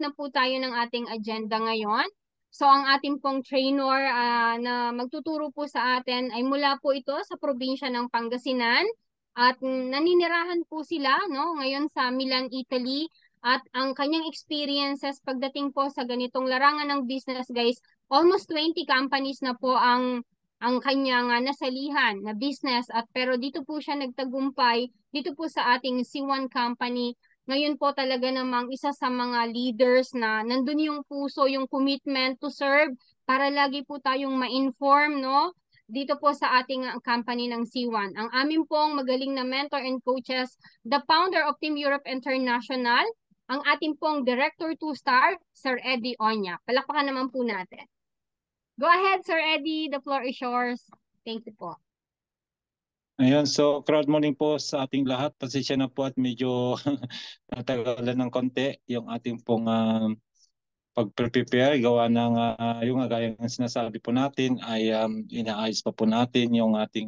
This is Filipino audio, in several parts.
na po tayo ng ating agenda ngayon. So ang ating pong trainer na magtuturo po sa atin ay mula po ito sa probinsya ng Pangasinan at naninirahan po sila no ngayon sa Milan, Italy, at ang kanyang experiences pagdating po sa ganitong larangan ng business, guys, almost 20 companies na po ang kanyang nasalihan na business, at pero dito po siya nagtagumpay dito po sa ating C1 company. Ngayon po talaga namang isa sa mga leaders na nandun yung puso, yung commitment to serve para lagi po tayong ma-inform, no? Dito po sa ating company ng C1. Ang amin pong magaling na mentor and coaches, the founder of Team Europe International, ang ating pong Director 2-star, Sir Eddie Onya. Palakpakan naman po natin. Go ahead, Sir Eddie. The floor is yours. Thank you po. Ayun, so crowd morning po sa ating lahat. Pasensya na po at medyo natagalan ng konti yung ating pong pag-prepare. Gawa ng yung gaya ng sinasabi po natin ay inaayos pa po natin yung ating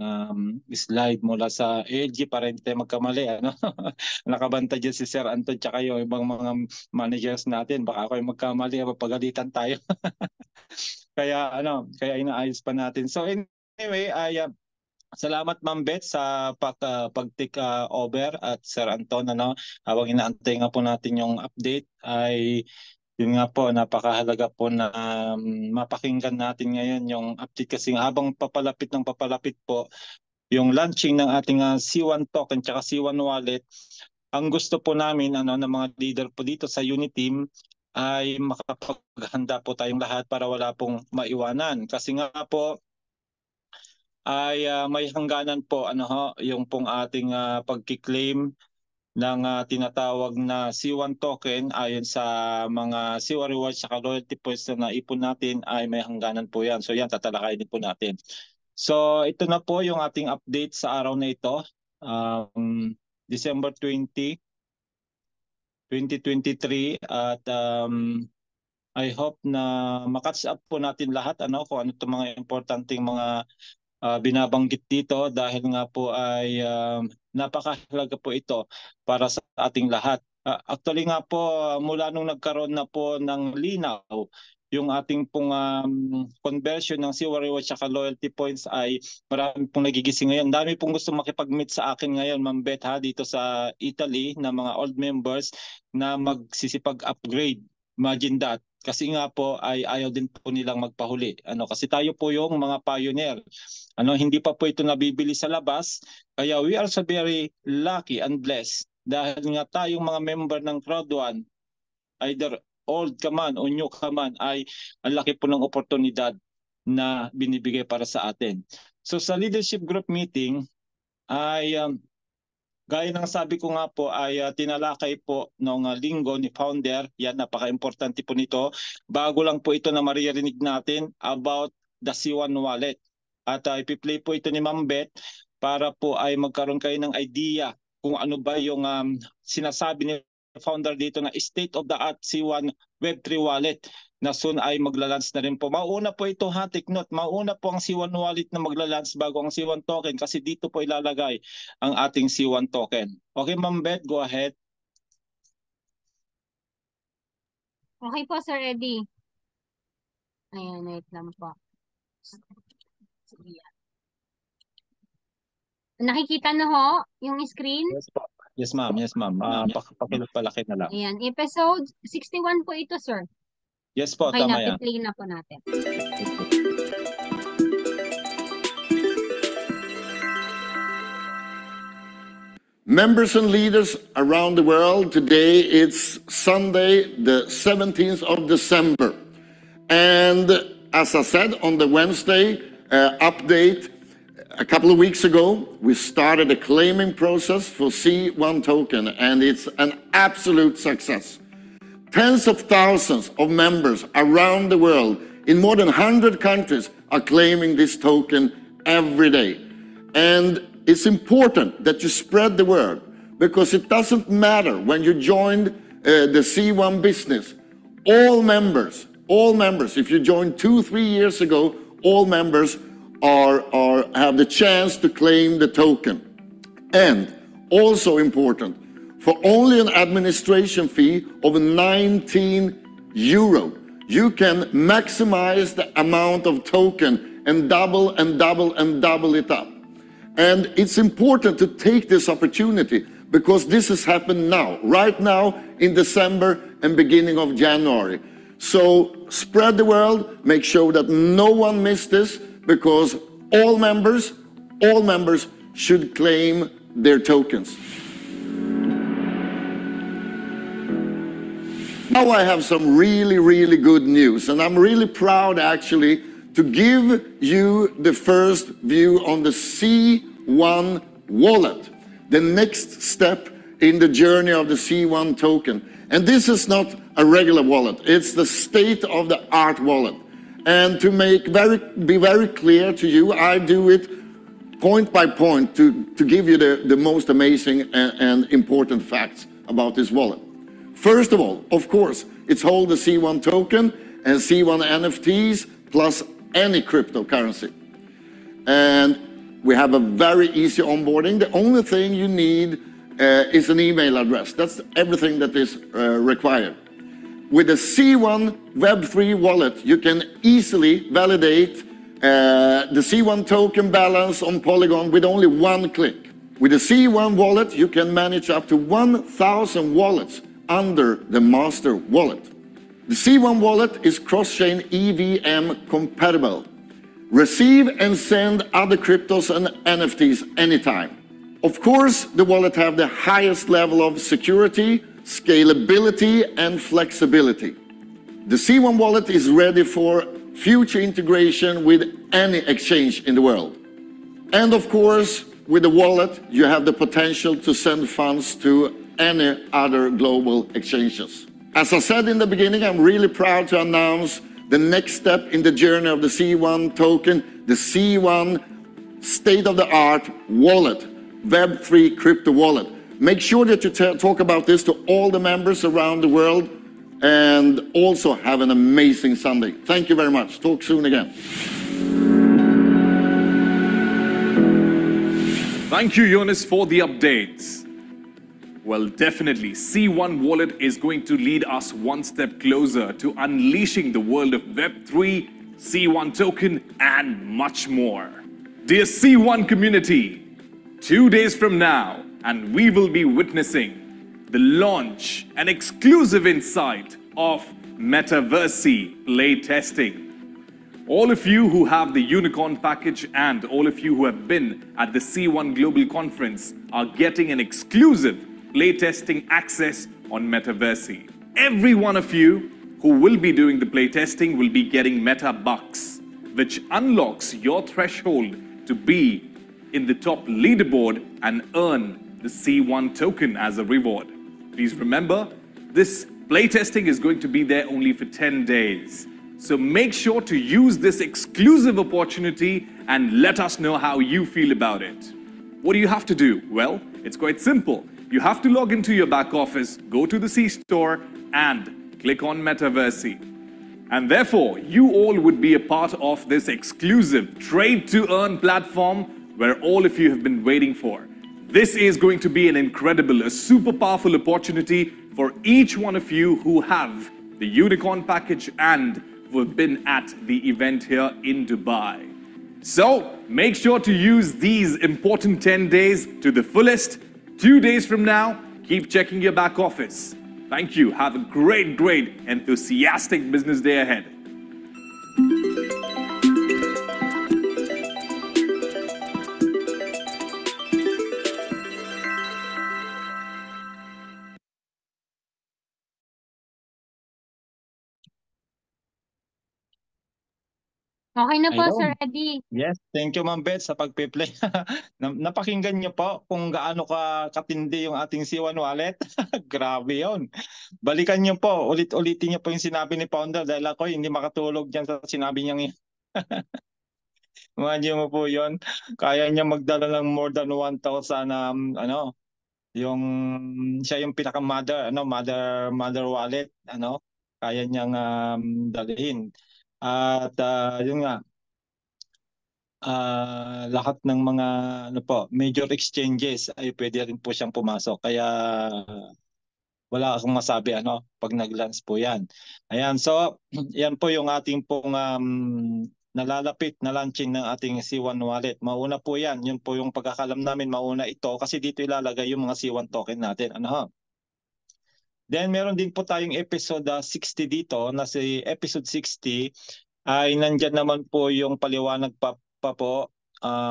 slide mula sa AG para hindi tayo magkamali. Ano? Nakabanta dyan si Sir Anton tsaka yung ibang mga managers natin. Baka ako yung magkamali, mapagalitan tayo. Kaya inaayos pa natin. So anyway, salamat Ma'am Beth sa pag-take over at Sir Anton, ano, habang inaantay nga po natin yung update ay yun nga po, napakahalaga po na mapakinggan natin ngayon yung update kasi habang papalapit po yung launching ng ating C1 token tsaka C1 wallet. Ang gusto po namin ng mga leader po dito sa Uniteam ay makapaghanda po tayong lahat para wala pong maiwanan. Kasi nga po ay may hangganan po yung pong ating pagki-claim ng tinatawag na C1 token ayon sa mga C1 rewards at loyalty points na naipon natin ay may hangganan po yan. So yan, tatalakayin din po natin. So ito na po yung ating update sa araw na ito. December 20, 2023 at I hope na makatch up po natin lahat kung ano itong mga importanteng mga binabanggit dito dahil nga po ay napakahalaga po ito para sa ating lahat. Actually nga po mula nung nagkaroon na po ng linaw yung ating pong conversion ng C1 Rewards at loyalty points ay marami pong nagigising ngayon. Dami pong gusto makipag-meet sa akin ngayon, Ma'am Beth, dito sa Italy na mga old members na magsisipag-upgrade. Imagine that. Kasi nga po ay ayaw din po nilang magpahuli. Kasi tayo po yung mga pioneer. Hindi pa po ito nabibili sa labas. Kaya we are so very lucky and blessed dahil nga tayong mga member ng Crowd One, either old ka man o new ka man, ay ang laki po ng oportunidad na binibigay para sa atin. So sa leadership group meeting ay gaya ng sabi ko nga po ay tinalakay po ng linggo ni founder, yan napaka-importante po nito. Bago lang po ito na maririnig natin about the C1 wallet. At ipi-play po ito ni Ma'am Beth para po ay magkaroon kayo ng idea kung ano ba yung sinasabi ni founder dito na state of the art C1 Web3 wallet na soon ay maglalance na rin po. Mauna po ito, take note, mauna po ang C1 wallet na maglalance bago ang C1 token kasi dito po ilalagay ang ating C1 token. Okay, Ma'am Beth, go ahead. Okay po, Sir Eddie. Ayan, wait lang po. Nakikita na ho yung screen? Yes po. Yes, ma'am. Yes, ma'am. Pakilapalaki na lang. Ayan, episode 61 po ito, sir. Yes po, okay, tama yan. play na po natin. Members and leaders around the world, today it's Sunday, the 17th of December. And as I said on the Wednesday update, a couple of weeks ago, we started a claiming process for C1 token, and it's an absolute success. Tens of thousands of members around the world in more than 100 countries are claiming this token every day. And it's important that you spread the word, because it doesn't matter when you joined the C1 business. All members, if you joined 2-3 years ago, all members have the chance to claim the token. And also important, For only an administration fee of 19 euro, you can maximize the amount of token and double and double and double it up. And it's important to take this opportunity because this has happened now, right now in December and beginning of January. So spread the word, make sure that no one missed this, because all members should claim their tokens. Now I have some really good news, and I'm really proud actually to give you the first view on the C1 wallet, the next step in the journey of the C1 token. And this is not a regular wallet, it's the state-of-the-art wallet. And to be very clear to you, I do it point by point to give you the most amazing and important facts about this wallet. First of all, of course, it's hold the C1 token and C1 NFTs plus any cryptocurrency. And we have a very easy onboarding. The only thing you need is an email address. That's everything that is required. With the C1 Web3 wallet, you can easily validate the C1 token balance on Polygon with only one click. With the C1 wallet, you can manage up to 1,000 wallets under the master wallet. The C1 wallet is cross-chain EVM compatible. Receive and send other cryptos and NFTs anytime. Of course, the wallet have the highest level of security, scalability, and flexibility. The C1 wallet is ready for future integration with any exchange in the world. And of course, with the wallet, you have the potential to send funds to any other global exchanges. As I said in the beginning, I'm really proud to announce the next step in the journey of the C1 token, the C1 state-of-the-art wallet, Web3 crypto wallet. Make sure that you talk about this to all the members around the world, and also have an amazing Sunday. Thank you very much. Talk soon again. Thank you, Jonas, for the updates. Well, definitely, C1 Wallet is going to lead us one step closer to unleashing the world of Web3, C1 token, and much more. Dear C1 community, 2 days from now, and we will be witnessing the launch and exclusive insight of Metaverse play testing. All of you who have the Unicorn package and all of you who have been at the C1 Global Conference are getting an exclusive playtesting access on Metaverse. Every one of you who will be doing the playtesting will be getting Meta Bucks, which unlocks your threshold to be in the top leaderboard and earn the C1 token as a reward. Please remember, this playtesting is going to be there only for 10 days. So make sure to use this exclusive opportunity and let us know how you feel about it. What do you have to do? Well, it's quite simple. You have to log into your back office, go to the C Store and click on Metaverse. And therefore, you all would be a part of this exclusive trade to earn platform where all of you have been waiting for. This is going to be an incredible, a super powerful opportunity for each one of you who have the Unicorn package and who have been at the event here in Dubai. So make sure to use these important 10 days to the fullest. 2 days from now, keep checking your back office. Thank you. Have a great, enthusiastic business day ahead. Okay na po, Ayun. Sir Eddie. Yes, thank you Ma'am Beth sa pagpe-play. Napakinggan niyo po kung gaano katindi yung ating C1 wallet. Grabe yon. Balikan niyo po, ulit-ulitin niyo po yung sinabi ni Founder dahil ako hindi makatulog diyan sa sinabi niyang Imagine mo po yon. Kaya niya magdala ng more than 1,000 yung siya yung pinaka-mother mother wallet, kaya niyang dalhin. At yun nga, lahat ng mga ano po, major exchanges ay pwede rin po siyang pumasok. Kaya wala akong masabi pag nag-launch po yan. Ayan, so yan po yung ating pong nalalapit na launching ng ating C1 wallet. Mauna po yan, yun po yung pagkakalam namin, mauna ito kasi dito ilalagay yung mga C1 token natin. Then meron din po tayong episode 60 dito, na si episode 60 ay nandyan naman po yung paliwanag pa po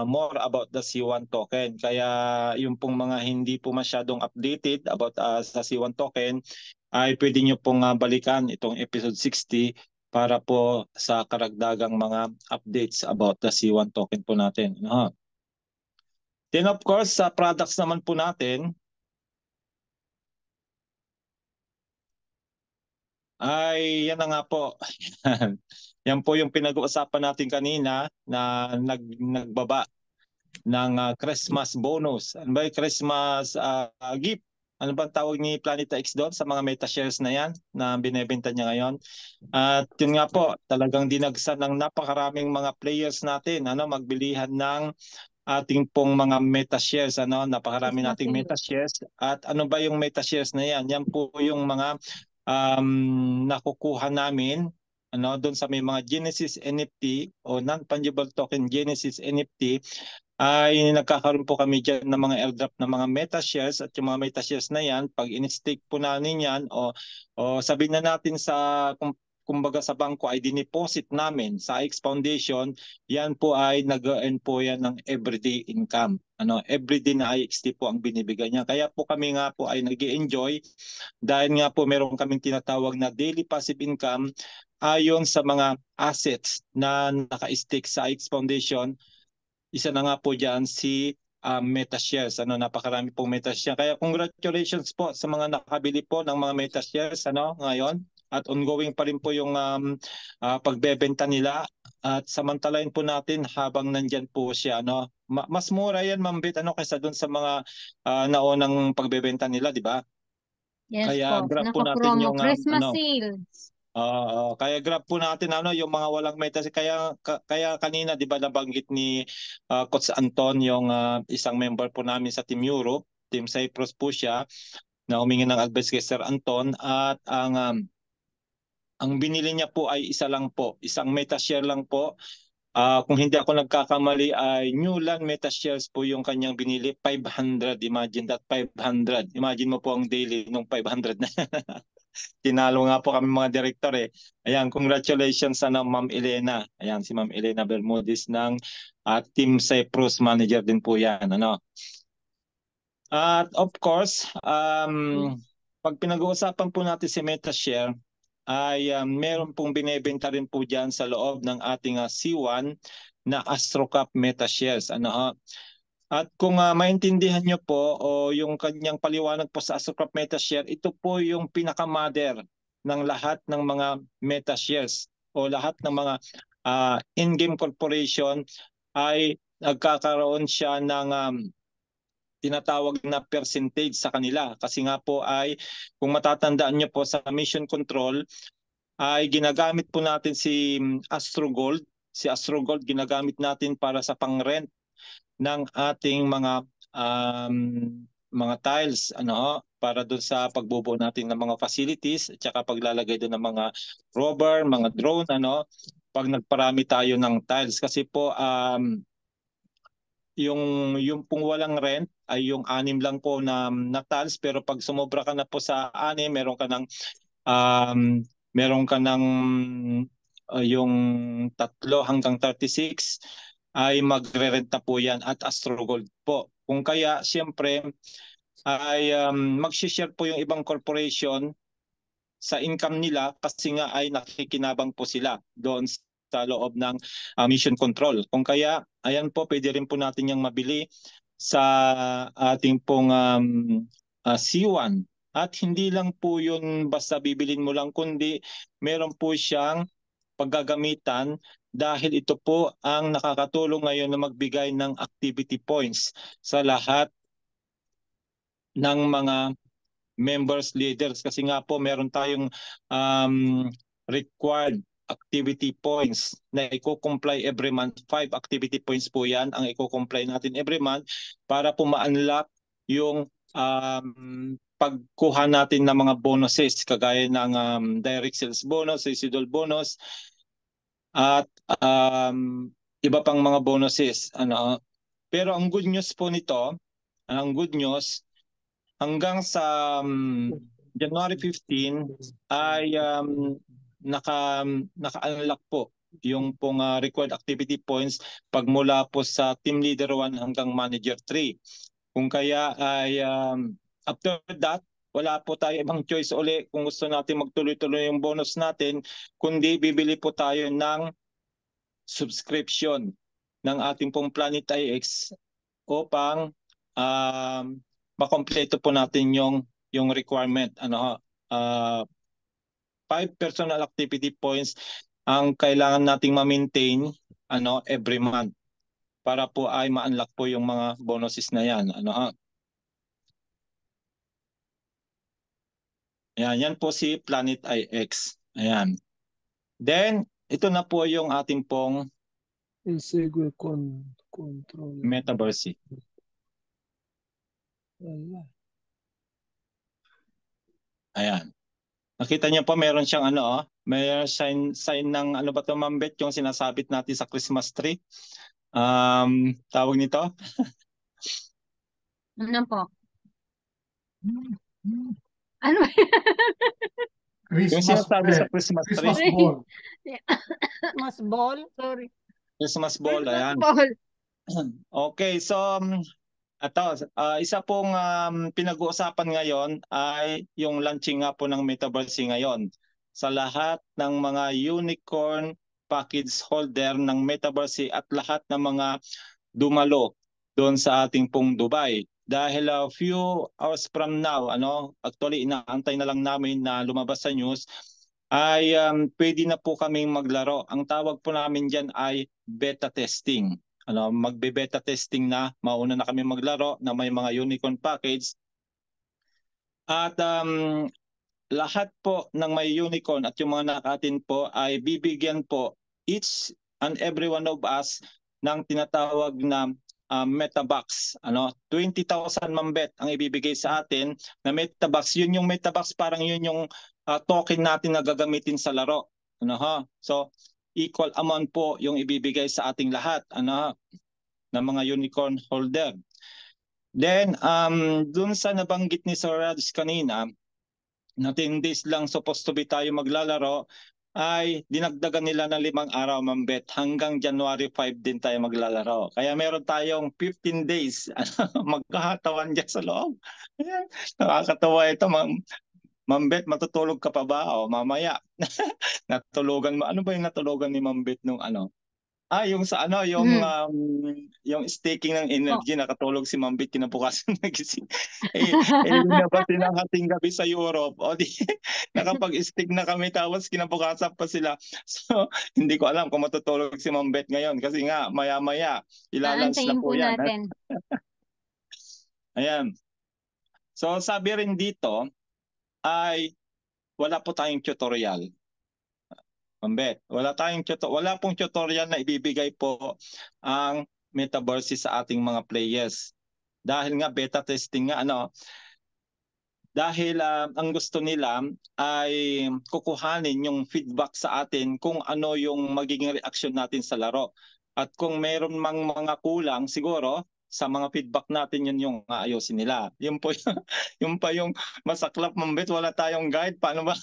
more about the C1 token. Kaya yung pong mga hindi po masyadong updated about sa C1 token ay pwede nyo pong balikan itong episode 60 para po sa karagdagang mga updates about the C1 token po natin. Then of course, sa products naman po natin, ay yan na nga po. Yan po yung pinag-uusapan natin kanina na nagbaba ng Christmas bonus. Ano ba yung Christmas gift? Ano ba tawag ni Planeta X doon sa mga meta shares na yan na binebenta niya ngayon? At yun nga po, talagang dinagsan ng napakaraming mga players natin magbilihan ng ating pong mga meta shares. Napakarami nating meta shares. At ano ba yung meta shares na yan? Yan po yung mga nakukuha namin doon sa may mga Genesis NFT o non-fungible token Genesis NFT, ay nagkakaroon po kami dyan ng mga airdrop ng mga meta shares. At yung mga meta shares na yan, pag in-stake po namin yan o sabihin na natin kumbaga sa bangko ay dineposit namin sa X Foundation, yan po ay nag-earn po yan ng everyday income. Everyday na IXT po ang binibigay niya. Kaya po kami nga po ay nag-enjoy dahil nga po meron kaming tinatawag na daily passive income ayon sa mga assets na naka-stake sa X Foundation. Isa na nga po dyan si MetaShares. Napakarami pong MetaShares. Kaya congratulations po sa mga nakabili po ng mga MetaShares ngayon. At ongoing pa rin po yung pagbebenta nila. At samantalain po natin habang nandyan po siya. Mas mura yan, Ma'am Beth, kaysa doon sa mga naunang pagbebenta nila, di ba? Yes Kaya po, grab po natin naka-promo, yung Christmas sale. kaya grab po natin yung mga walang meta. Kaya kanina 'di ba nabanggit ni Coach Anton yung isang member po namin sa Team Europe, Team Cyprus po siya, na humingi ng advice kay Sir Anton. At ang binili niya po ay isa lang po, isang meta share lang po. Kung hindi ako nagkakamali ay Newland meta shares po yung kanyang binili, 500. Imagine that, 500. Imagine mo po ang daily nung 500 na. Tinalo nga po kami mga direktor eh. Ayan, congratulations sa Ma'am Elena. Ayan, si Ma'am Elena Bermudez ng Team Cyprus manager din po yan. At of course, pag pinag-uusapan po natin si MetaShare, ay meron pong binebenta rin po dyan sa loob ng ating C1 na AstroCap MetaShares. At kung maintindihan nyo po o yung kanyang paliwanag po sa AstroCap MetaShare, ito po yung pinaka-mother ng lahat ng mga MetaShares o lahat ng mga in-game corporation ay nagkakaroon siya ng tinatawag na percentage sa kanila. Kasi nga po ay kung matatandaan nyo po sa mission control ay ginagamit po natin si AstroGold. Si AstroGold ginagamit natin para sa pang-rent ng ating mga tiles para doon sa pagbubuo natin ng mga facilities at saka paglalagay doon ng mga rover, mga drone pag nagparami tayo ng tiles. Kasi po yung pong walang rent ay yung 6 lang po na tiles, pero pag sumobra ka na po sa 6, meron ka ng yung 3 hanggang 36 ay magre-rent na po yan at AstroGold po. Kung kaya siyempre ay mag-share po yung ibang corporation sa income nila kasi nga ay nakikinabang po sila doon sa loob ng mission control. Kung kaya, ayan po, pwede rin po natin yung mabili sa ating pong C1. At hindi lang po yun basta bibilin mo lang, kundi meron po siyang paggagamitan dahil ito po ang nakakatulong ngayon na magbigay ng activity points sa lahat ng mga members leaders. Kasi nga po meron tayong required activity points na i-comply every month. 5 activity points po yan ang i-comply natin every month para po ma-unlock yung pagkuha natin ng mga bonuses kagaya ng direct sales bonus, residual bonus, at iba pang mga bonuses. Pero ang good news po nito, hanggang sa January 15 ay naka-unlock po yung pong required activity points pagmula po sa team leader 1 hanggang manager 3. Kung kaya ay after that, wala po tayo ibang choice uli kung gusto natin magtuloy-tuloy yung bonus natin, kundi bibili po tayo ng subscription ng ating pong Planet IX upang makompleto po natin yung requirement. 5 personal activity points ang kailangan nating ma-maintain every month para po ay ma-unlock po yung mga bonuses na yan. Ayan, yan po si Planet IX. Ayan. Then, ito na po yung ating pong control. Metaverse. Ayan. Nakita niyo po meron siyang may sign ng ano ba ito, Ma'am Beth, yung sinasabit natin sa Christmas tree. Tawag nito? Ano po? Ano? Yung sinasabi sa Christmas tree. Christmas ball. Christmas ball? Sorry. Christmas ball, ayan. Ball. Okay, so isa pong pinag-uusapan ngayon ay yung launching nga po ng Metaverse ngayon. Sa lahat ng mga unicorn package holder ng Metaverse at lahat ng mga dumalo doon sa ating pong Dubai. Dahil a few hours from now, actually inaantay na lang namin na lumabas sa news, ay pwede na po kaming maglaro. Ang tawag po namin dyan ay beta testing. Magbe-beta testing na, mauna na kami maglaro na may mga unicorn package. At lahat po ng may unicorn at yung mga nakatin po ay bibigyan po each and every one of us ng tinatawag na Metabox. 20,000 mambet ang ibibigay sa atin na Metabox. Yun yung Metabox, parang yun yung token natin na gagamitin sa laro. So, equal amount po yung ibibigay sa ating lahat ng mga unicorn holder. Then, dun sa nabanggit ni Sir Raj kanina, na 10 days lang supposed to be tayo maglalaro, ay dinagdagan nila ng 5 araw, Mambet. Hanggang January 5 din tayo maglalaro. Kaya meron tayong 15 days magkahatawan dyan sa loob. Nakakatawa ito, Mambet, matutulog ka pa ba? O mamaya. Natulugan mo. Ano ba yung natulugan ni Mambet nung yung sa yung staking ng energy, nakatulog si Mambit kinabukasan nagising. Lumabas din ang hating gabi sa Europe. O di, nakapag-stake na kami tapos kinabukasan pa sila. So, hindi ko alam kung matutulog si Mambit ngayon kasi nga maya-maya ilalans na po yan. Natin. Ayan. So, sabi rin dito ay wala po tayong tutorial. Mambet, wala pong tutorial na ibibigay po ang Metaverse sa ating mga players. Dahil nga beta testing nga dahil ang gusto nila ay kukuhanin yung feedback sa atin kung ano yung magiging reaction natin sa laro. At kung meron mang mga kulang siguro sa mga feedback natin, yun yung aayusin nila. Yun po yung pa yung masaklap, Mambet, wala tayong guide. Paano ba?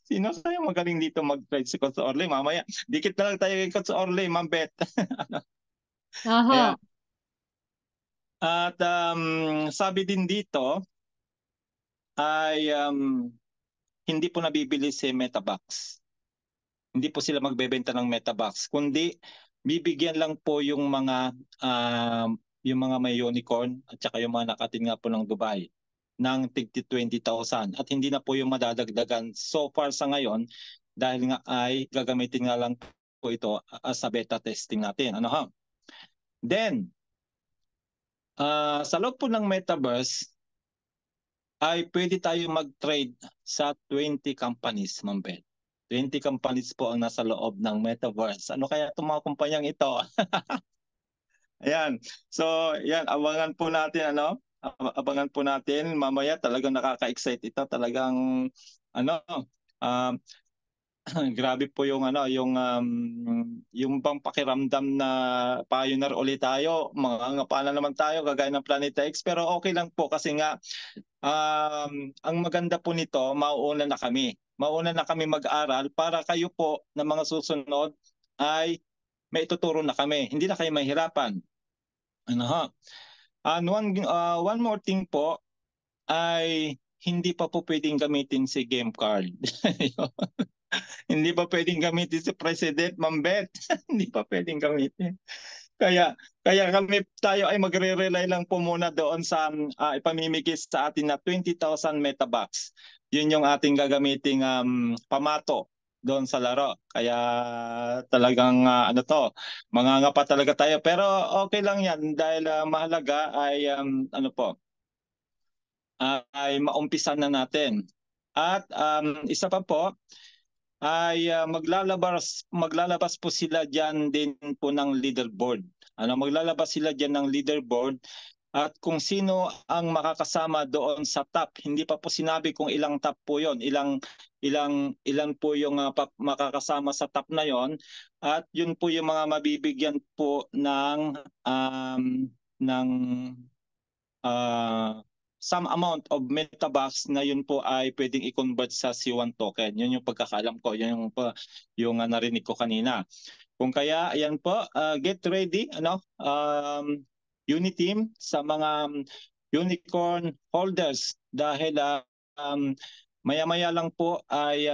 Sino kaya magaling dito mag-trade si Coach Orly? Mamaya, dikit na lang tayo kay Coach Orly, Mambet. Aha. At sabi din dito ay hindi po nabibili si Metabox. Hindi po sila magbebenta ng Metabox, kundi bibigyan lang po yung mga may unicorn at saka yung mga nakatin nga po ng Dubai ng tig 20,000 at hindi na po yung madadagdagan so far sa ngayon dahil nga ay gagamitin nga lang po ito as a beta testing natin. Then, sa loob po ng Metaverse ay pwede tayo mag-trade sa 20 companies, Mambet. 20 companies po ang nasa loob ng Metaverse. Ano kaya itong mga kumpanyang ito? Ayan. So, yan, abangan po natin abangan po natin mamaya. Talagang nakaka-excite ito. Talagang um, grabe po yung yung bang pakiramdam na pioneer ulit tayo. Mga naman tayo kagaya ng Planeta X, pero okay lang po kasi nga ang maganda po nito, mauuna na kami. Mauuna na kami mag-aral para kayo po na mga susunod ay may ituturo na kami. Hindi na kayo mahirapan. And one more thing po ay hindi pa po pwedeng gamitin si game card. Hindi pa pwedeng gamitin si President, Ma'am Beth. Hindi pa pwedeng gamitin. Kaya tayo ay magre-rely lang po muna doon sa ipamimigay sa atin na 20,000 metabucks. Yun yung ating gagamiting pamato doon sa laro. Kaya talagang mangangapa talaga tayo. Pero okay lang yan dahil mahalaga ay ay maumpisan na natin. At isa pa po ay maglalabas po sila diyan din po ng leaderboard. Maglalabas sila diyan ng leaderboard at kung sino ang makakasama doon sa top. Hindi pa po sinabi kung ilang top po 'yon, ilan po yung makakasama sa top na 'yon, at yun po yung mga mabibigyan po ng some amount of metabucks na yun po ay pwedeng i-convert sa C1 token. Yun yung pagkakaalam ko, yun yung narinig ko kanina. Kung kaya, ayan po, get ready, Uniteam sa mga unicorn holders dahil maya-maya lang po ay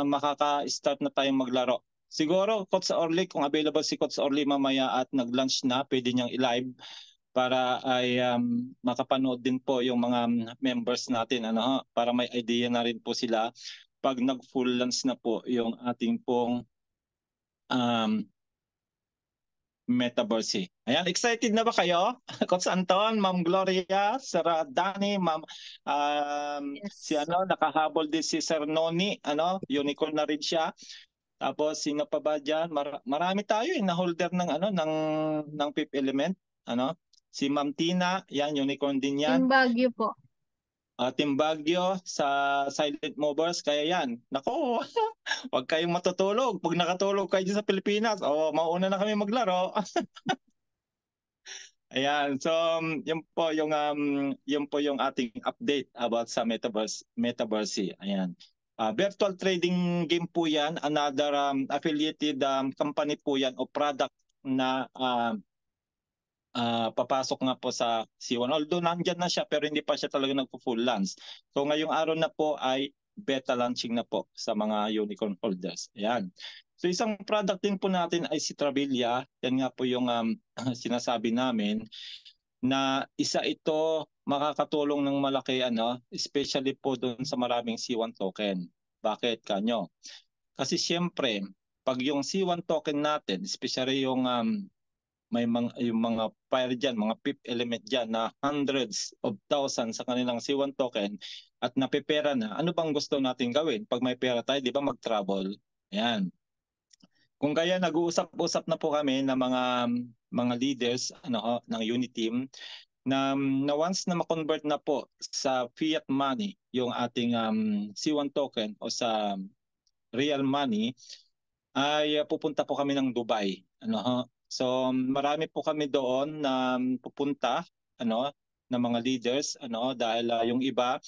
makaka-start na tayong maglaro. Siguro, Coach Orly, kung available si Coach Orly mamaya at nag-launch na, pwede niyang i-live para ay makapanood din po yung mga members natin para may idea na rin po sila pag nag-full launch na po yung ating pong Metaverse. Ayan, excited na ba kayo? Coach Anton, Ma'am Gloria, Sir Danny, Ma'am Yes. si nakahabol din si Sir Noni, unicorn na rin siya. Tapos sino pa ba diyan? Marami tayo na holder ng ng Fifth Element, Si Ma'am Tina, yan, unicorn din yan. Team Baguio po. Team Baguio sa Silent Movers, kaya yan. Nako, huwag kayong matutulog. Pag nakatulog kayo sa Pilipinas, mauna na kami maglaro. Ayan, so yun po yung ating update about sa Metaverse. Ayan. Virtual trading game po yan, another affiliated company po yan o product na papasok nga po sa C1. Although nandyan na siya pero hindi pa siya talaga nagpo-full launch. So ngayong araw na po ay beta launching na po sa mga unicorn holders. Ayan. So isang product din po natin ay si Trabilia. Yan nga po yung sinasabi namin na isa ito makakatulong ng malaki especially po doon sa maraming C1 token. Bakit kanyo? Kasi siyempre pag yung C1 token natin, especially yung yung mga fire dyan, mga Fifth Element dyan na hundreds of thousands sa kanilang C1 token at napipera na, ano bang gusto natin gawin? Pag may pera tayo, di ba mag-travel? Ayan. Kung kaya nag-uusap-usap na po kami ng mga leaders ng Uniteam na once na ma-convert na po sa fiat money yung ating C1 token o sa real money, ay pupunta po kami ng Dubai. So marami po kami doon na pupunta ng mga leaders dahil yung iba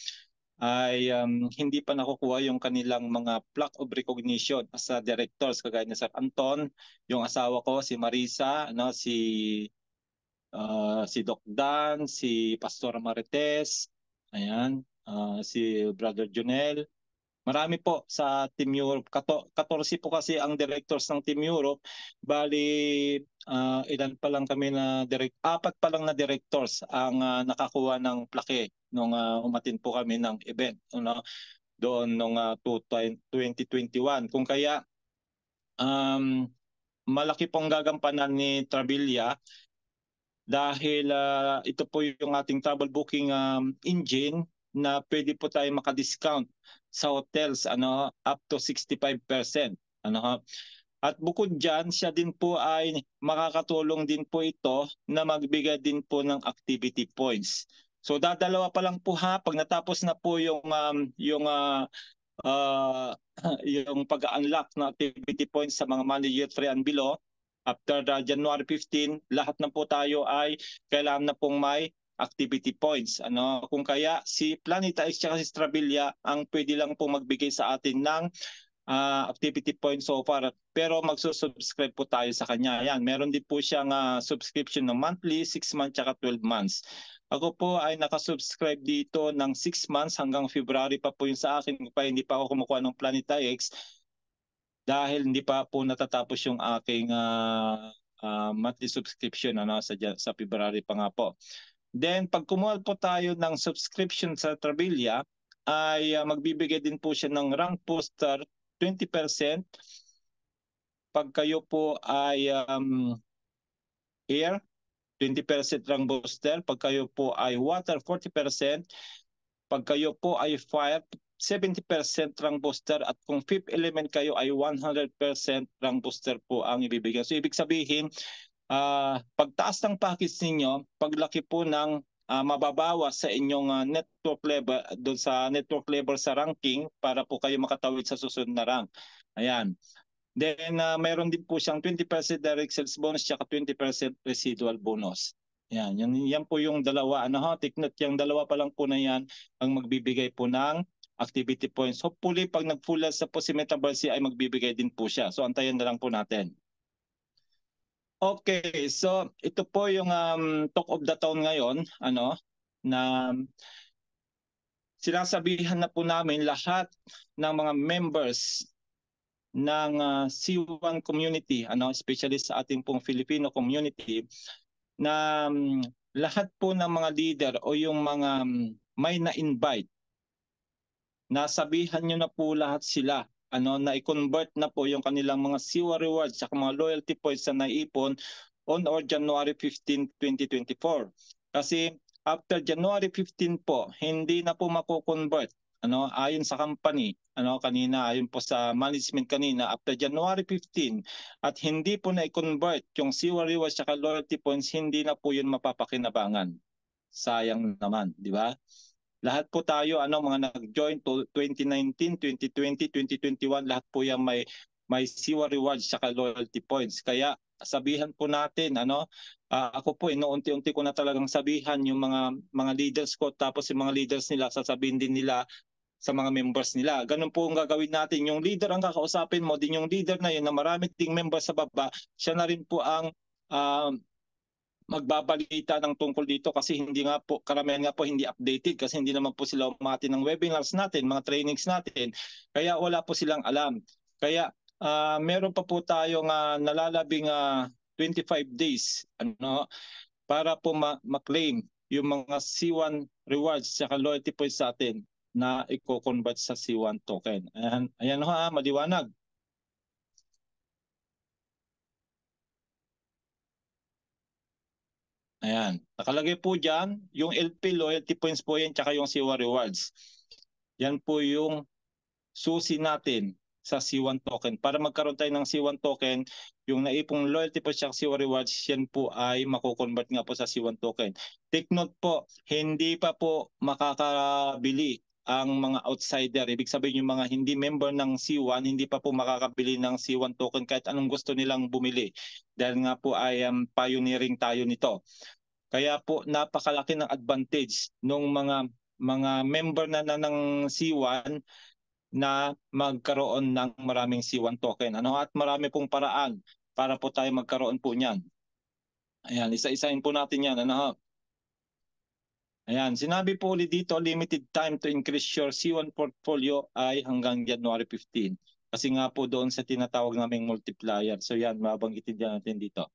ay hindi pa nakukuha yung kanilang mga plaque of recognition as directors kagaya ni Sir Anton, yung asawa ko si Marisa, si Doc Dan, si Pastor Marites, ayan, si Brother Junel. Marami po sa Team Europe. 14 po kasi ang directors ng Team Europe. Bali, ilan pa lang kami apat pa lang na directors ang nakakuha ng plaque nung umatin po kami ng event doon nung 2021. Kung kaya, malaki pong gagampanan ni Trabilia dahil ito po yung ating travel booking engine na pwede po tayo maka-discount sa hotels up to 65%. At bukod dyan, siya din po ay makakatulong din po ito na magbigay din po ng activity points. So dadalawa pa lang po ha, pag natapos na po yung pag-unlock ng activity points sa mga manager 3 and below, after January 15, lahat na po tayo ay kailangan na pong may activity points. Kung kaya si Planeta X at si Stravilla ang pwede lang pong magbigay sa atin ng activity points so far, pero magsusubscribe po tayo sa kanya. Yan, meron din po siyang subscription ng monthly, 6 months at 12 months. Ako po ay nakasubscribe dito ng 6 months hanggang February pa po yung sa akin, pa hindi pa ako kumukuha ng Planeta X dahil hindi pa po natatapos yung aking monthly subscription sa February pa nga po. Then pag kumuha po tayo ng subscription sa Stravilla ay magbibigay din po siya ng rank booster 20%. Pag kayo po ay air, 20% rank booster. Pag kayo po ay water, 40%. Pag kayo po ay fire, 70% rank booster. At kung fifth element kayo ay 100% rank booster po ang ibibigay. So ibig sabihin, pagtaas ng package ninyo, paglaki po ng mababawas sa inyong network level, doon sa network level sa ranking para po kayo makatawid sa susunod na rank. Ayan. Then mayroon din po siyang 20% direct sales bonus at 20% residual bonus. Yan po yung dalawa. Take note, yung dalawa pa lang po na yan ang magbibigay po ng activity points. Hopefully, pag nag-full sa po si Metaverse ay magbibigay din po siya. So antayin na lang po natin. Okay, so ito po yung talk of the town ngayon, na sinasabihan na po namin lahat ng mga members ng C1 community, especially sa ating pong Filipino community, na lahat po ng mga leader o yung mga may na-invite, nasabihan nyo na po lahat sila na i-convert na po yung kanilang mga C1 rewards at mga loyalty points na naipon on or January 15, 2024. Kasi after January 15 po, hindi na po mako-convert. Ayon sa company, kanina, ayon po sa management kanina, after January 15 at hindi po na i-convert yung C1 rewards at loyalty points, hindi na po yun mapapakinabangan. Sayang naman, di ba? Lahat po tayo mga nag-join to 2019, 2020, 2021, lahat po yan may C1 rewards at loyalty points. Kaya sabihan po natin, ako po inuunti-unti ko na talagang sabihan yung mga leaders ko, tapos yung mga leaders nila sasabihin din nila sa mga members nila. Ganun po ang gagawin natin. Yung leader ang kakausapin mo, din yung leader na yun na marami ding members sa baba, siya na rin po ang magbabalita ng tungkol dito kasi hindi nga po, karamihan nga po hindi updated kasi hindi naman po sila umati ng webinars natin, mga trainings natin. Kaya wala po silang alam. Kaya meron pa po tayong nalalabing 25 days para po ma-claim yung mga C1 rewards sa loyalty points sa atin na i-convert sa C1 token. Ayan maliwanag. Ayan. Nakalagay po dyan, yung LP loyalty points po yan, tsaka yung C1 rewards. Yan po yung susi natin sa C1 token. Para magkaroon tayo ng C1 token, yung naipong loyalty points tsaka C1 rewards, yan po ay mako-convert nga po sa C1 token. Take note po, hindi pa po makakabili ang mga outsider. Ibig sabihin yung mga hindi member ng C1, hindi pa po makakabili ng C1 token kahit anong gusto nilang bumili. Dahil nga po ay pioneering tayo nito. Kaya po napakalaki ng advantage ng mga member na ng C1 na magkaroon ng maraming C1 token. At marami pong paraan para po tayo magkaroon po niyan. Ayan, isa-isahin po natin yan. Ayan, sinabi po ulit dito, limited time to increase your C1 portfolio ay hanggang January 15. Kasi nga po doon sa tinatawag naming multiplier. So yan, mabanggitin dyan natin dito.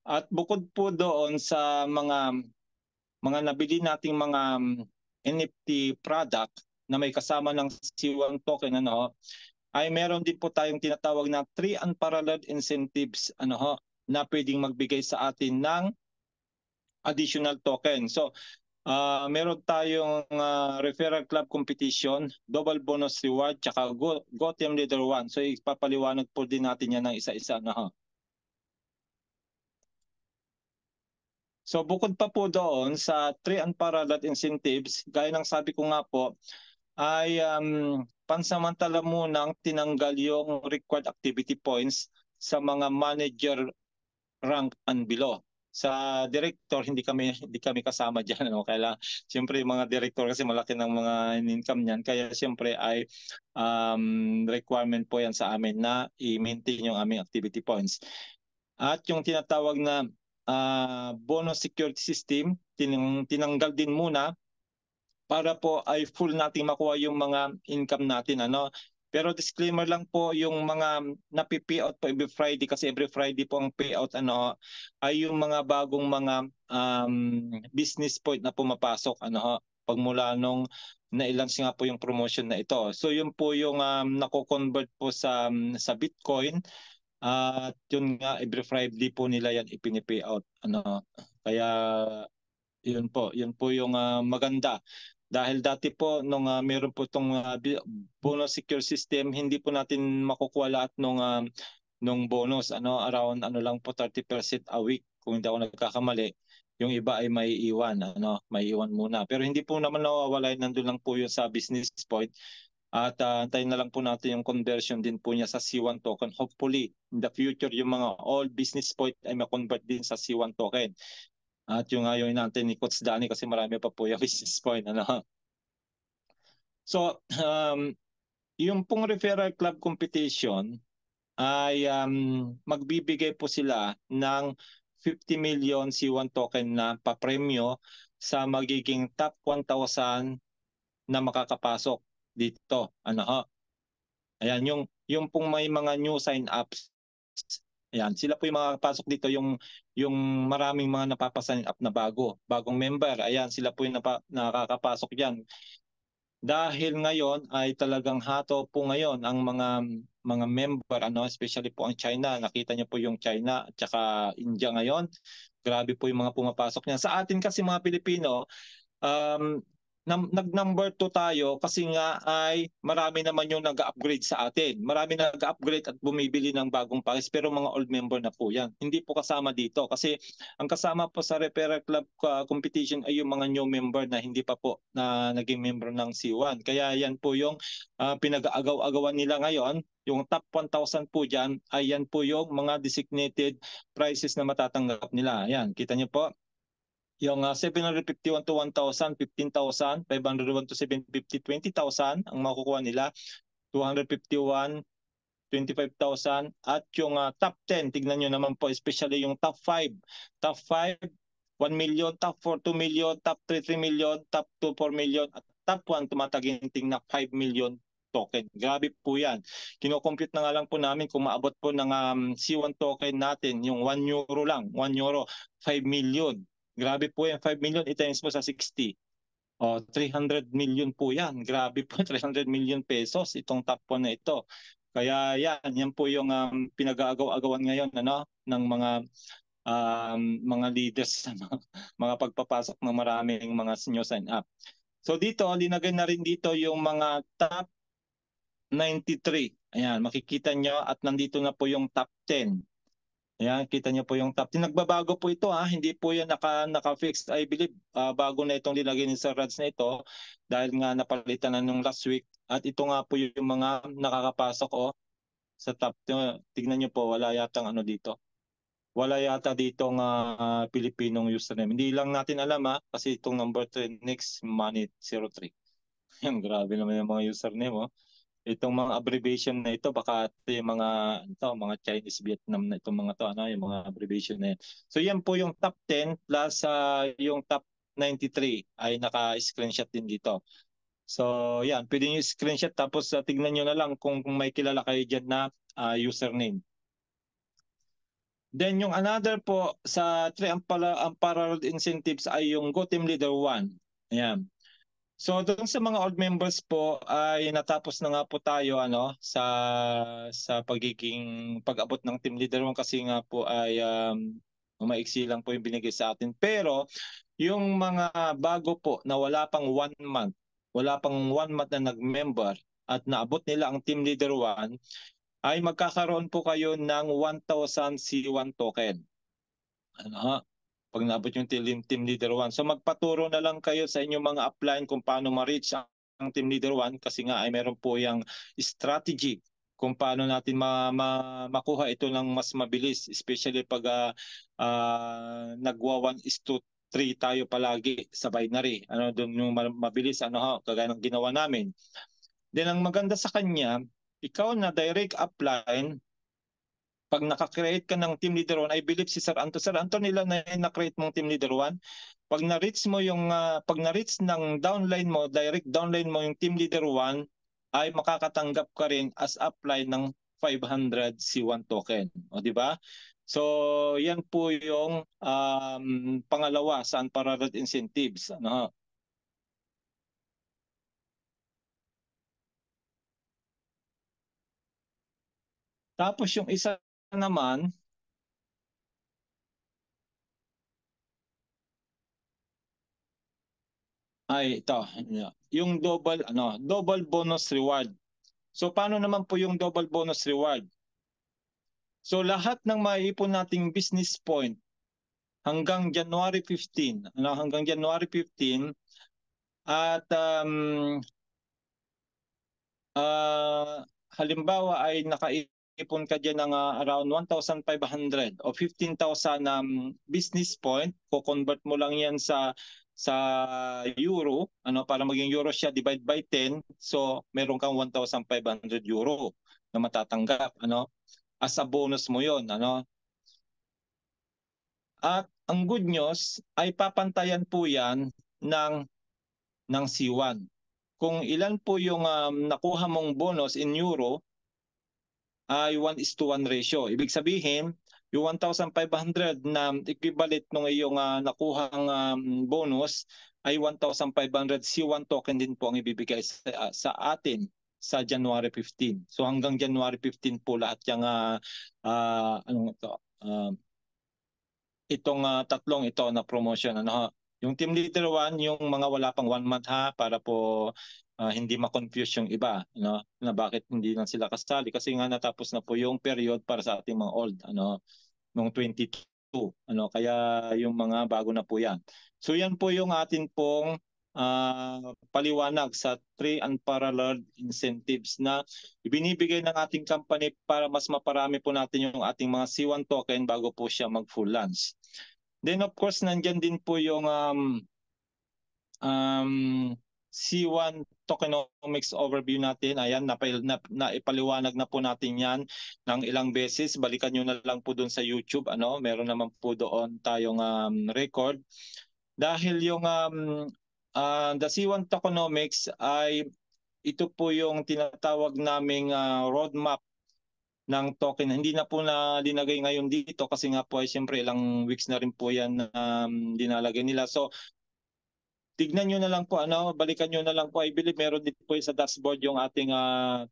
At bukod po doon sa mga nabili nating mga NFT product na may kasama ng C1 token ay meron din po tayong tinatawag na 3 unparalleled incentives na pwedeng magbigay sa atin ng additional token. So Meron tayong referral club competition, double bonus reward, tsaka Go Team Leader 1. So ipapaliwanag po din natin yan ng isa-isa na ha. So bukod pa po doon sa 3 unparalleled incentives, gaya ng sabi ko nga po, ay pansamantala munang tinanggal yung required activity points sa mga manager rank and below. Sa director hindi kami kasama diyan, ano. Kaya siyempre yung mga director kasi malaki ng mga income niyan, kaya siyempre ay requirement po yan sa amin na i-maintain yung aming activity points. At yung tinatawag na bonus security system, tinanggal din muna para po ay full nating makuha yung mga income natin, ano. Pero disclaimer lang po, yung mga napi-payout po every Friday, kasi every Friday po ang payout, ano, ay yung mga bagong mga business point na pumapasok, ano, pagmula nung na-launch nga po yung promotion na ito. So yun po yung nako-convert po sa Bitcoin. At yun nga, every Friday po nila yan ipini-payout, ano. Kaya yun po yung maganda. Dahil dati po nung meron po itong bonus secure system, hindi po natin makukuha lahat nung bonus, ano, around ano lang po 30% a week kung hindi ako nagkakamali. Yung iba ay may iwan, ano, may iwan muna. Pero hindi po naman nawawala, nandun lang po yun sa business point. At antayin na lang po natin yung conversion din po niya sa C1 token. Hopefully, in the future, yung mga all business point ay ma-convert din sa C1 token. At yung ngayon natin ni Coach Danny, kasi marami pa po yung business point, ano. So, yung pong referral club competition ay magbibigay po sila ng 50 million C1 token na papremyo sa magiging top 1,000 na makakapasok dito, ano ho. Ayan, yung pong may mga new sign-ups, ayan, sila po yung makakapasok dito, yung maraming mga napapasign up na bagong member. Ayan, sila po yung nakakapasok diyan. Dahil ngayon ay talagang hato po ngayon ang mga member, ano, especially po ang China. Nakita niyo po yung China at saka India ngayon. Grabe po yung mga pumapasok niyan. Sa atin kasi mga Pilipino, nag-number 2 tayo kasi nga ay marami naman yung nag-upgrade sa atin. Marami nag-upgrade at bumibili ng bagong pakis, pero mga old member na po yan. Hindi po kasama dito kasi ang kasama po sa referral club competition ay yung mga new member na hindi pa po na naging member ng C1. Kaya yan po yung pinag-aagaw-agawan nila ngayon. Yung top 1,000 po dyan, ay yan po yung mga designated prizes na matatanggap nila. Ayan, kita niyo po. Yung 751 to 1,000, 15,000, 501 to 750, 20,000 ang makukuha nila, 251, 25,000, at yung top 10, tignan nyo naman po, especially yung top 5. Top 5, 1 million, top 4, 2 million, top 3, 3 million, top 2, 4 million, at top 1, tumataginting na 5 million token. Grabe po yan. Kino-compute na nga lang po namin kung maabot po ng C1 token natin, yung 1 euro lang, 1 euro, 5 million. Grabe po yan, 5 million, i-times mo sa 60. 300 million po yan. Grabe po, 300 million pesos itong top 1 na ito. Kaya yan po yung pinag-aagaw-agawan ngayon, ano, ng mga leaders sa mga pagpapasok ng maraming mga new sign up. So dito, linagay na rin dito yung mga top 93. Ayan, makikita nyo, at nandito na po yung top 10. Ayan, kita niyo po yung top 10. Nagbabago po ito, hindi po yan naka-fix. I believe bago na itong nilagay ni Sir Rads na ito dahil nga napalitan na nung last week. At ito nga po yung mga nakakapasok sa top 10. Tignan niyo po, wala yatang ano dito. Wala yata ditong Pilipinong username. Hindi lang natin alam kasi itong number 3 next money03. Yan, grabe naman yung mga username. Itong mga abbreviation na ito, baka ito yung mga Chinese, Vietnam na itong mga to, ano, yung mga abbreviation na yan. So yan po yung top 10 plus yung top 93 ay naka-screenshot din dito. So yan, pwede nyo screenshot tapos tignan nyo na lang kung may kilala kayo dyan na username. Then yung another po sa 3 unparalleled incentives ay yung Go Team Leader 1. Ayan. So doon sa mga old members po ay natapos na nga po tayo, ano, sa pagiging pag-abot ng team leader 1 kasi nga po ay maiksi lang po yung binigay sa atin. Pero yung mga bago po na wala pang 1 month, na nag-member at naabot nila ang Team Leader 1, ay magkakaroon po kayo ng 1,000 C1 token. Ano? Pag naabot yung Team Leader 1. So magpaturo na lang kayo sa inyong mga upline kung paano ma-reach ang Team Leader 1 kasi nga ay meron po yung strategy kung paano natin makuha ito ng mas mabilis, especially pag nagwa 1:3 tayo palagi sa binary. Ano doon yung mabilis, kagaya ng ginawa namin. Then ang maganda sa kanya, ikaw na direct upline, pag naka-create ka ng Team Leader 1, I believe si Sir Anton nila na na-create mong Team Leader 1. Pag na-reach mo yung pag na-reach ng downline mo, direct downline mo yung Team Leader 1, ay makakatanggap ka rin as upline ng 500 C1 token. O di ba? So, yan po yung pangalawa sa unparalleled incentives. Ano? Tapos yung isa naman, ay ito, yung double bonus reward. So paano naman po yung double bonus reward? So lahat ng maiipon nating business point hanggang January 15, hanggang January 15 at halimbawa ay nakaipon ka dyan ng around 1,500 o 15,000 business point, ko-convert mo lang yan sa euro, para maging euro siya, divide by 10, so meron kang 1,500 euro na matatanggap, as a bonus mo yon, At ang good news ay papantayan po yan ng C1. Kung ilan po yung nakuha mong bonus in euro, ay 1:1 ratio. Ibig sabihin, yung 1,500 na equivalent ng iyong nakuhang bonus ay 1,500 C1 token din po ang ibibigay sa atin sa January 15. So hanggang January 15 po lahat yung itong tatlong ito na promotion. Yung Team Leader 1, yung mga wala pang 1 month para po hindi ma-confuse yung iba, na bakit hindi na sila kasali kasi nga natapos na po yung period para sa ating mga old, noong 22. Kaya yung mga bago na po yan. So yan po yung atin pong paliwanag sa 3 unparalleled incentives na ibinibigay ng ating company para mas maparami po natin yung ating mga C1 token bago po siya mag-full launch. Then of course, nandyan din po yung C1 tokenomics overview natin. Ayan, naipaliwanag na po natin yan ng ilang beses. Balikan nyo na lang po doon sa YouTube. Meron naman po doon tayong record. Dahil yung the C1 tokenomics ay ito po yung tinatawag naming roadmap ng token. Hindi na po na linagay ngayon dito kasi nga po ay siyempre ilang weeks na rin po yan dinalagay nila. So tignan nyo na lang po, balikan nyo na lang po. I believe meron din po sa dashboard yung ating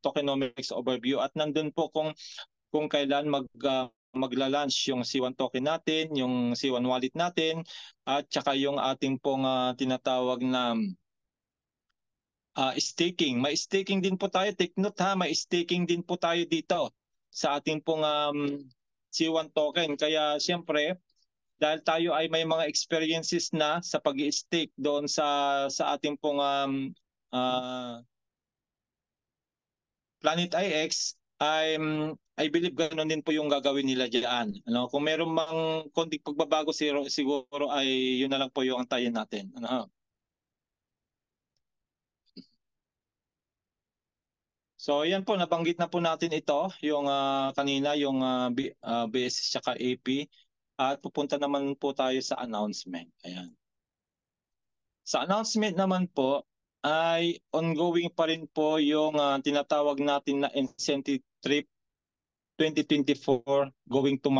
tokenomics overview at nandun po kung kailan magla-launch yung C1 token natin, yung C1 wallet natin, at saka yung ating pong tinatawag na staking. May staking din po tayo. Take note may staking din po tayo dito sa ating pong C1 token. Kaya siyempre, dahil tayo ay may mga experiences na sa pag-i-stake doon sa ating pong Planet IX, I believe ganoon din po yung gagawin nila diyan. Kung meron mang konting pagbabago siguro ay yun na lang po yung antayin natin. So yan po, nabanggit na po natin ito, yung kanina, yung BS at AP. At pupunta naman po tayo sa announcement. Ayan. Sa announcement naman po, ay ongoing pa rin po yung tinatawag natin na incentive trip 2024 going to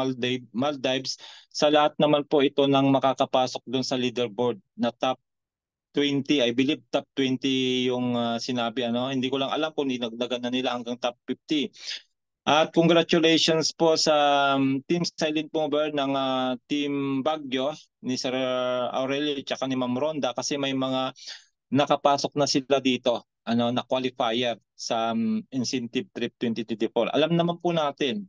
Maldives. Sa lahat naman po ito nang makakapasok doon sa leaderboard na top 20, I believe top 20 yung sinabi. Hindi ko lang alam kung dinagdagan na nila hanggang top 50. At congratulations po sa Team Silent Mover ng Team Baguio ni Sir Aurelio at ni Ma'am Ronda kasi may mga nakapasok na sila dito na qualifier sa Incentive Trip 2024. Alam naman po natin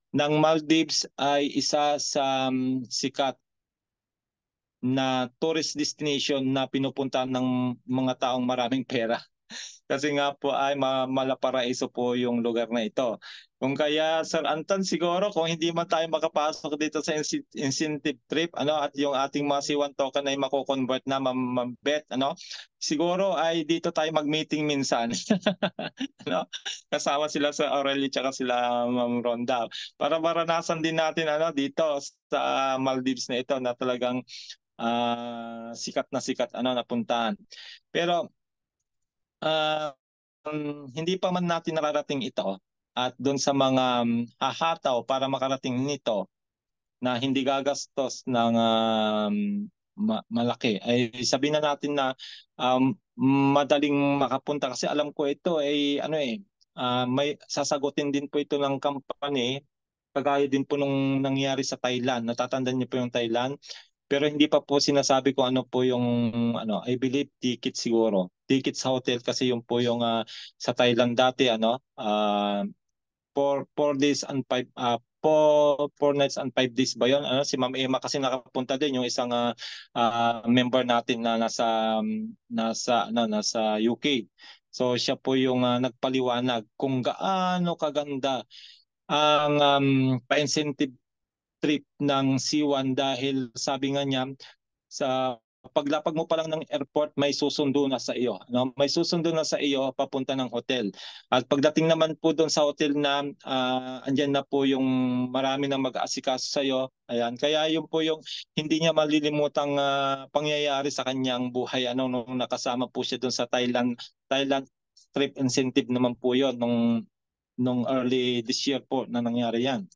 ng Maldives ay isa sa sikat na tourist destination na pinupuntahan ng mga taong maraming pera. Kasi nga po ay malaparaiso po yung lugar na ito. Kung kaya Sir Anton, siguro kung hindi man tayo makapasok dito sa incentive trip at yung ating mga C1 token ay mako-convert na mambet siguro ay dito tayo mag-meeting minsan. Kasama sila sa Aurelio at sila Ma'am Ronda para maranasan din natin dito sa Maldives na ito na talagang sikat napuntahan. Pero hindi pa man natin nararating ito at doon sa mga hahataw para makarating nito na hindi gagastos ng malaki ay sabihin na natin na madaling makapunta kasi alam ko ito ay may sasagutin din po ito ng company kagaya din po nung nangyari sa Thailand. Natatandaan niyo po yung Thailand? Pero hindi pa po sinasabi ko ano po yung I believe ticket siguro. Ticket sa hotel kasi yung po yung sa Thailand dati 4 days and 4 nights and 5 days ba yun? Si Ma'am Emma kasi nakapunta din yung isang member natin na nasa UK. So siya po yung nagpaliwanag kung gaano kaganda ang pa-incentive trip ng C1 dahil sabi nga niya sa paglapag mo pa lang ng airport may susundo na sa iyo may susundo na sa iyo papunta ng hotel at pagdating naman po doon sa hotel na andyan na po yung marami nang mag-aasikaso sa iyo kaya yun po yung hindi niya malilimutang pangyayari sa kanyang buhay nung nakasama po siya doon sa Thailand trip incentive naman po yun nung early this year po na nangyari yan.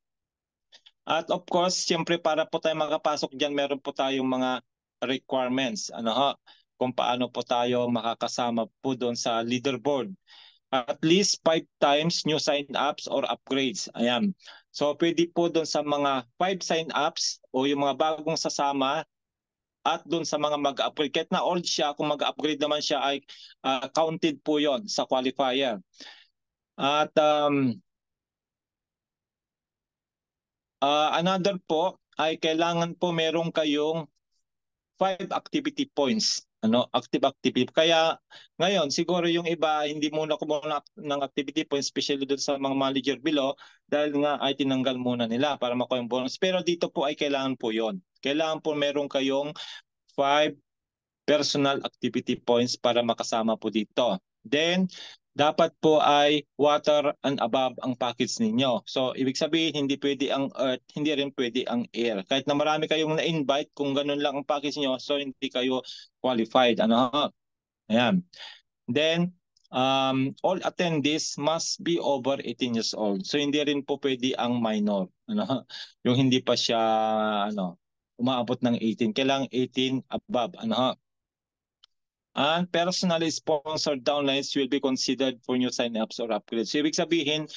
At of course, siyempre para po tayo makapasok diyan, meron po tayong mga requirements. Kung paano po tayo makakasama po doon sa leaderboard. At least 5 times new sign-ups or upgrades. Ayan. So pwede po doon sa mga 5 sign-ups o yung mga bagong sasama at doon sa mga mag-upgrade. Kahit na old siya, kung mag-upgrade naman siya ay counted po yon sa qualifier. At another po ay kailangan po meron kayong 5 activity points. Active activity. Kaya ngayon siguro yung iba hindi muna kumuha ng activity points especially doon sa mga manager below dahil nga ay tinanggal muna nila para makuha yung bonus. Pero dito po ay kailangan po yon. Kailangan po meron kayong 5 personal activity points para makasama po dito. Then dapat po ay water and above ang package ninyo. So, ibig sabihin, hindi pwede ang earth, hindi rin pwede ang air. Kahit na marami kayong na-invite, kung ganun lang ang package nyo, so hindi kayo qualified. Ayan. Then, all attendees must be over 18 years old. So, hindi rin po pwede ang minor. Yung hindi pa siya, umaabot ng 18. Kailangan 18 above. And personally sponsored downlines will be considered for new sign-ups or upgrades. So, ibig sabihin,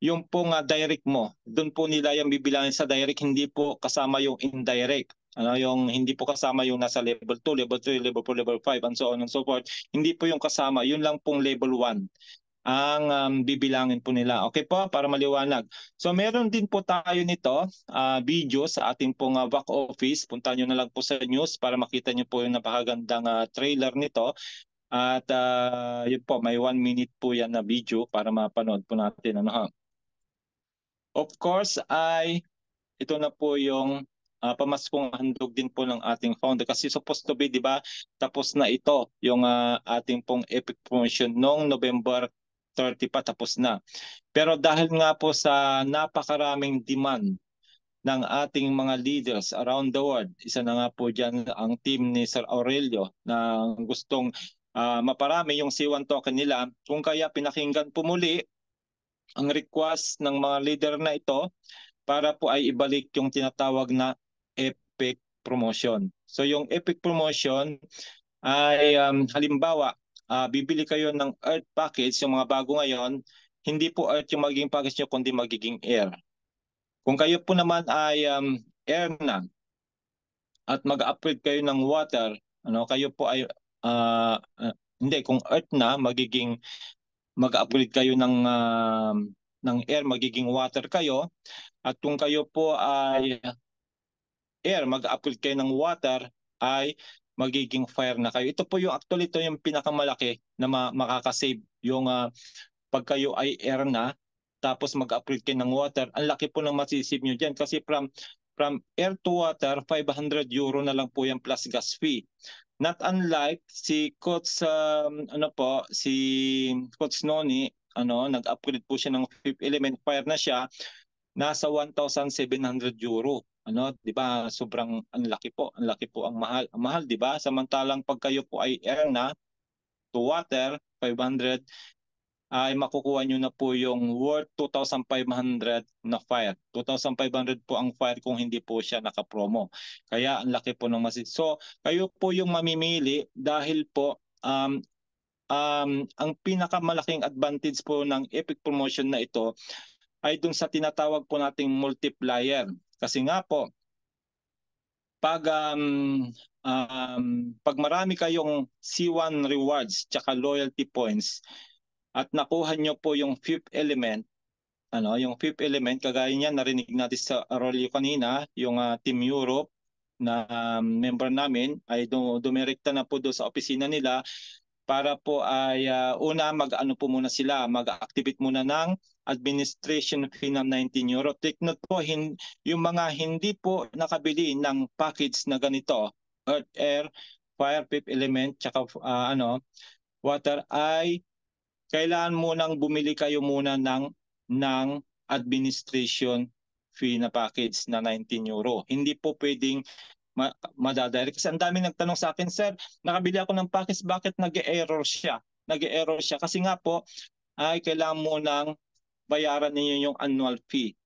yung pong direct mo, doon po nila yung bibilangin sa direct, hindi po kasama yung indirect. Yung hindi po kasama yung nasa level 2, level 3, level 4, level 5, and so on and so forth. Hindi po yung kasama, yun lang pong level 1 ang bibilangin po nila. Okay po, para maliwanag. So meron din po tayo nito, video sa ating pong back office. Punta nyo na lang po sa news para makita nyo po yung napakagandang trailer nito. At yun po, may 1 minute po yan na video para mapanood po natin. Of course, ito na po yung pamaskong handog din po ng ating founder. Kasi supposed to be, di ba, tapos na ito yung ating pong epic promotion noong November 30 pa tapos na. Pero dahil nga po sa napakaraming demand ng ating mga leaders around the world, isa na nga po dyan ang team ni Sir Aurelio na gustong maparami yung C1 token nila. Kung kaya pinakinggan po muli ang request ng mga leader na ito para po ay ibalik yung tinatawag na epic promotion. So yung epic promotion ay halimbawa, bibili kayo ng Earth package, yung mga bago ngayon, hindi po earth yung magiging package nyo, kundi magiging air. Kung kayo po naman ay air na at mag-upgrade kayo ng water, kayo po ay hindi, kung earth na, mag-upgrade kayo ng air, magiging water kayo. At kung kayo po ay air, mag-upgrade kayo ng water, ay magiging fire na kayo. Ito po yung actually ito yung pinakamalaki na makakasave yung pag kayo ay air na tapos mag-upgrade kayo ng water. Ang laki po ng masisave nyo dyan kasi from air to water, 500 euro na lang po yan plus gas fee. Not unlike si Coach si Coach Noni, nag-upgrade po siya ng fifth element, fire na siya, nasa 1,700 euro. 'Di ba? Sobrang ang laki po ang mahal, 'di ba? Samantalang pag kayo po ay air na to water, 500, ay makukuha nyo na po yung worth 2,500 na fire. 2,500 po ang fire kung hindi po siya naka-promo. Kaya ang laki po ng masid. So, kayo po yung mamimili dahil po ang pinakamalaking advantage po ng Epic Promotion na ito ay dun sa tinatawag po nating multiplier. Kasi nga po, pag marami kayong C1 rewards tsaka loyalty points at nakuha nyo po yung fifth element, yung fifth element, kagaya niyan, narinig natin sa Arroyo kanina, yung Team Europe na member namin ay dumirekta na po doon sa opisina nila para po ay una po muna sila, mag-activate muna ng administration fee ng 19 euro. Take note po, yung mga hindi po nakabili ng package na ganito, earth, air, fire, fifth element, tsaka water, ay kailangan munang bumili kayo muna ng administration fee na package na 19 euro. Hindi po pwedeng madadirect. Kasi ang daming nagtanong sa akin, sir, nakabili ako ng package, bakit nag-error siya? Nag-error siya kasi nga po ay kailangan mo nang bayaran niyo yung annual fee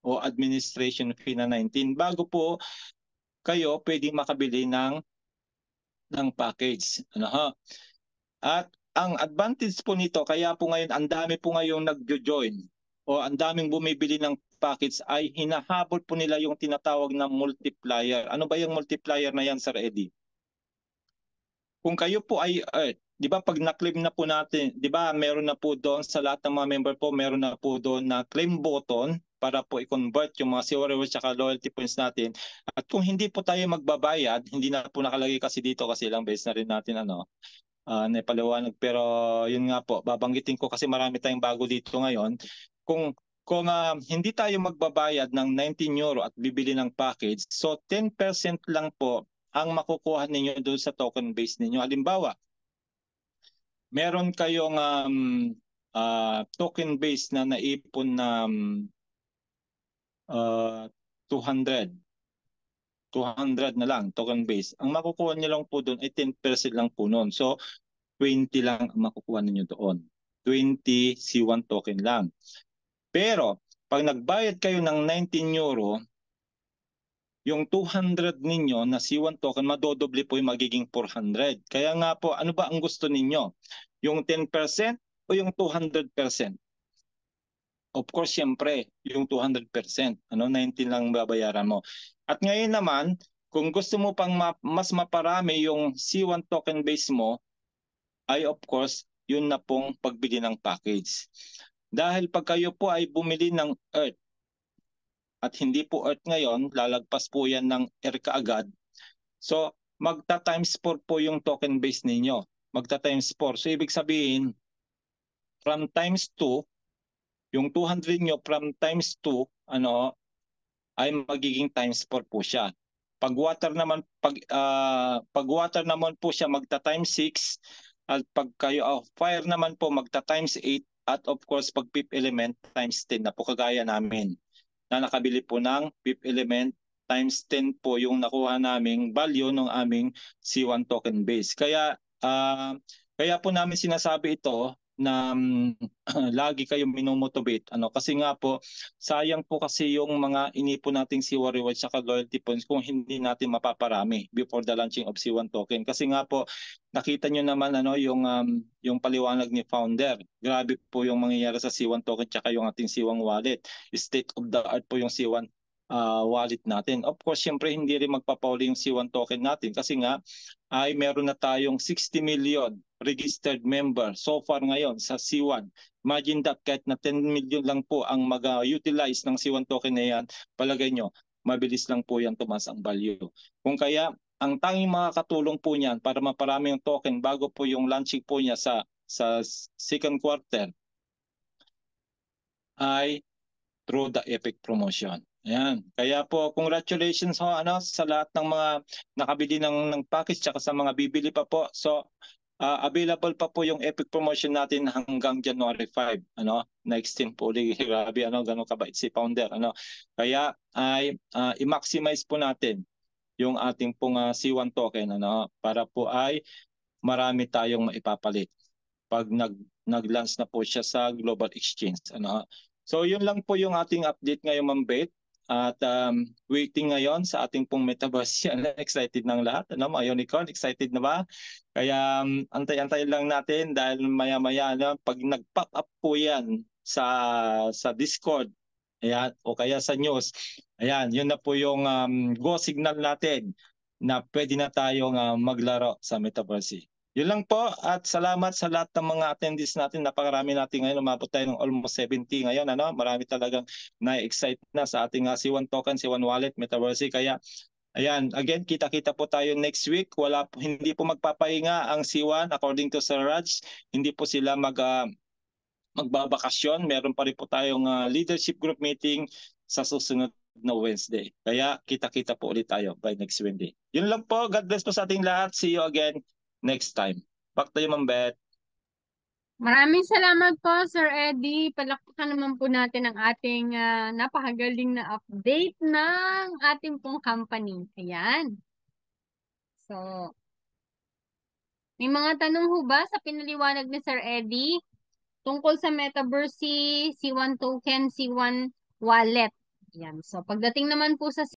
o administration fee na 19 bago po kayo pwedeng makabili ng package. At ang advantage po nito, kaya po ngayon ang dami po ngayong nagjo-join o ang daming bumibili ng package, ay hinahabol po nila yung tinatawag na multiplier. Ano ba yung multiplier na yan, Sir Eddie? Kung kayo po ay earth, di ba pag na-claim na po natin, di ba meron na po doon sa lahat ng mga member po, meron na po doon na claim button para po i-convert yung mga C1 rewards at loyalty points natin. At kung hindi po tayo magbabayad, hindi na po nakalagay kasi dito kasi ilang beses na rin natin naipaliwanag, pero yun nga po, babanggitin ko kasi marami tayong bago dito ngayon. Kung hindi tayo magbabayad ng 19 euro at bibili ng package, so 10% lang po ang makukuha ninyo doon sa token base ninyo. Halimbawa, meron kayong token base na naipon na 200 na lang token base. Ang makukuha niyo lang po doon ay 10% lang po noon. So 20 lang ang makukuha ninyo doon. 20 C1 token lang. Pero pag nagbayad kayo ng 19 euro, yung 200 ninyo na C1 token, madodoble po yung magiging 400. Kaya nga po, ano ba ang gusto ninyo? Yung 10% o yung 200%? Of course, siyempre, yung 200%. 19 lang babayaran mo. At ngayon naman, kung gusto mo pang mas maparami yung C1 token base mo, ay of course, yun na pong pagbili ng package. Dahil pag kayo po ay bumili ng earth, at hindi po earth ngayon, lalagpas po yan ng air kaagad. So, magta-times 4 po yung token base ninyo. Magta-times 4. So, ibig sabihin, from times 2, yung 200 nyo from times 2, ay magiging times 4 po siya. Pag water naman, pag water naman po siya, magta-times 6. At pag kayo fire naman po, magta-times 8. At of course, pag fifth element, times 10 na po, kagaya namin na nakabili po ng fifth element, times 10 po yung nakuha naming value ng aming C1 token base. Kaya po namin sinasabi ito na lagi kayong minomotivate, kasi nga po sayang po kasi yung mga inipon nating C1 rewards at loyalty points kung hindi natin mapaparami before the launching of C1 token. Kasi nga po nakita nyo naman yung paliwanag ni founder. Grabe po yung mangyayari sa C1 token tsaka yung ating C1 wallet. State of the art po yung C1 wallet natin. Of course, syempre hindi rin magpapauli yung C1 token natin kasi nga ay meron na tayong 60 million registered member so far ngayon sa C1. Imagine that, kahit na 10 million lang po ang mag-utilize ng C1 token na yan, palagay nyo, mabilis lang po yan tumaas ang value. Kung kaya, ang tanging makakatulong po niyan para maparami yung token bago po yung launching po niya sa second quarter ay through the Epic promotion. Ayan. Kaya po, congratulations sa lahat ng mga nakabili ng package tsaka sa mga bibili pa po. So, available pa po yung Epic promotion natin hanggang January 5. Na-extend po ulit. Grabe, ganun kabait si founder. Kaya ay i-maximize po natin yung ating pong C1 token para po ay marami tayong maipapalit pag nag-launch na po siya sa Global Exchange. So yun lang po yung ating update ngayon, Ma'am Beth. At waiting ngayon sa ating pong metaverse. Excited ng lahat. Mga unicorn, excited na ba? Kaya antay-antay lang natin dahil maya-maya pag nag-pop up po yan sa Discord, ayan, o kaya sa news, ayan, yun na po yung go signal natin na pwede na tayong maglaro sa metaverse. Yun lang po at salamat sa lahat ng mga attendees natin. Napakarami natin ngayon. Umabot tayo ng almost 70 ngayon. Marami talagang na-excite na sa ating C1 token, C1 wallet, metaverse. Kaya ayan, again, kita-kita po tayo next week. Hindi po magpapahinga ang C1 according to Sir Raj. Hindi po sila magbabakasyon. Meron pa rin po tayong leadership group meeting sa susunod na Wednesday. Kaya kita-kita po ulit tayo by next Wednesday. Yun lang po. God bless po sa ating lahat. See you again next time. Back to you, Ma'am Beth. Maraming salamat po, Sir Eddie. Palakpakan naman po natin ang ating napakagaling na update ng ating pong company. Ayan. So, may mga tanong ho ba sa pinaliwanag ni Sir Eddie tungkol sa Metaverse, C1 token, C1 wallet? Ayan. So, pagdating naman po sa